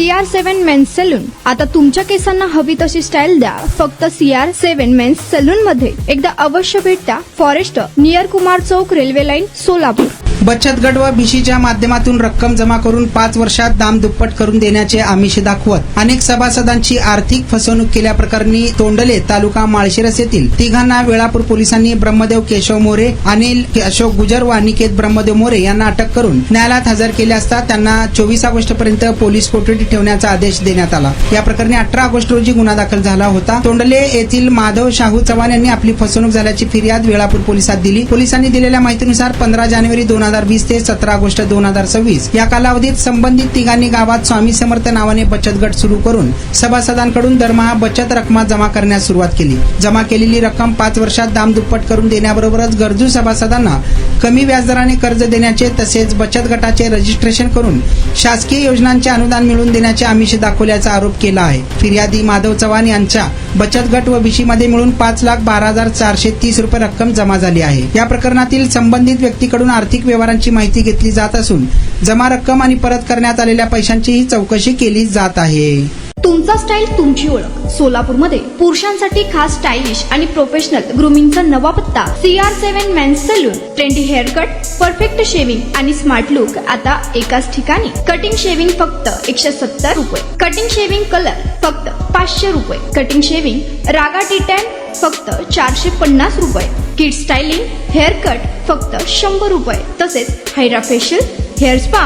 CR7 men's salon. आता तुमच्या केसांना हवी तशी स्टाईल द्या फक्त CR7 मेन्स सलून मध्ये. एकदा अवश्य भेट द्या. फॉरेस्ट नियर कुमार चौक, रेल्वे लाईन, सोलापूर. बचत गट व बीसीच्या माध्यमातून रक्कम जमा करून 5 वर्षात दाम दुप्पट करून देण्याचे आमिष दाखवत अनेक सभासदांची आर्थिक फसवणूक केल्याप्रकरणी तोंडले तालुका माळशिरस येथील तिघांना वेळापूर पोलिसांनी ब्रह्मदेव केशव मोरे, अनिल अशोक गुजर व अनिकेत ब्रह्मदेव मोरे यांना अटक करून न्यायालयात हजर केले असता त्यांना 24 ऑगस्ट पर्यंत पोलीस कोठडीत ठेवण्याचा आदेश देण्यात आला. या प्रकरणी 18 ऑगस्ट रोजी गुन्हा दाखल झाला होता. तोंडले येथील माधव शाहू चव्हाण यांनी आपली फसवणूक झाल्याची फिर्याद वेळापूर पोलिसात दिली. पोलिसांनी दिलेल्या माहितीनुसार 15 जानेवारी 2020 ते 17 ऑगस्ट 2026 या कालावधीत संबंधित तिघांनी गावात स्वामी समर्थ नावाने बचत गट सुरू करून सभासदांकडून दरमहा बचत रक्कम जमा करण्यास सुरुवात केली. जमा केलेली रक्कम 5 वर्षात दाम दुप्पट करून देण्याबरोबरच गरजू सभासदांना कमी व्याजदराने कर्ज देण्याचे तसेच बचत गटाचे रजिस्ट्रेशन करून शासकीय योजनांचे अनुदान मिळवून देण्याचे आमिष दाखवल्याचा आरोप केला आहे. फिर्यादी माधव चव्हाण यांच्या बचत गट व बीसी मध्ये मिळून 5,12,430 रुपये रक्कम जमा झाली आहे. या प्रकरणातील संबंधित व्यक्तीकडून आर्थिक व्यवहारांची माहिती घेतली जात असून जमा रक्कम आणि परत करण्यात आलेल्या पैशांचीही चौकशी केली जात आहे. तुमचा स्टाईल तुमची ओळख. सोलापूरमध्ये पुरुषांसाठी खास स्टायलिश आणि प्रोफेशनल ग्रूमिंगचा नवा पत्ता CR7 men's salon. Trendy hair cut, perfect shaving आणि स्मार्ट लुक आता एकाच ठिकाणी. कटिंग शेविंग फक्त 170 रुपये. कटिंग शेविंग कलर फक्त 500 रुपये. कटिंग शेविंग रागा टी10 फक्त 450 रुपये. किड स्टायलिंग हेअर कट फक्त 100 रुपये. तसेच hydra facial, hair spa,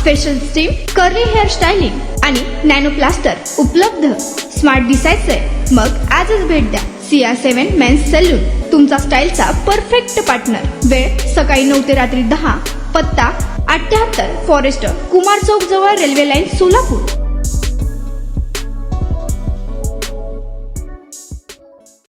facial steam, curly hair styling आणि नॅनो प्लास्टर उपलब्ध. स्मार्ट दिसायचंय मग आजच भेट द्या CR7 मेन्स सलून. तुमचा स्टाईलचा परफेक्ट पार्टनर. वेळ सकाळी 9 ते रात्री 10. पत्ता 78 फॉरेस्ट कुमार चौक जवळ, रेल्वे लाईन, सोलापूर.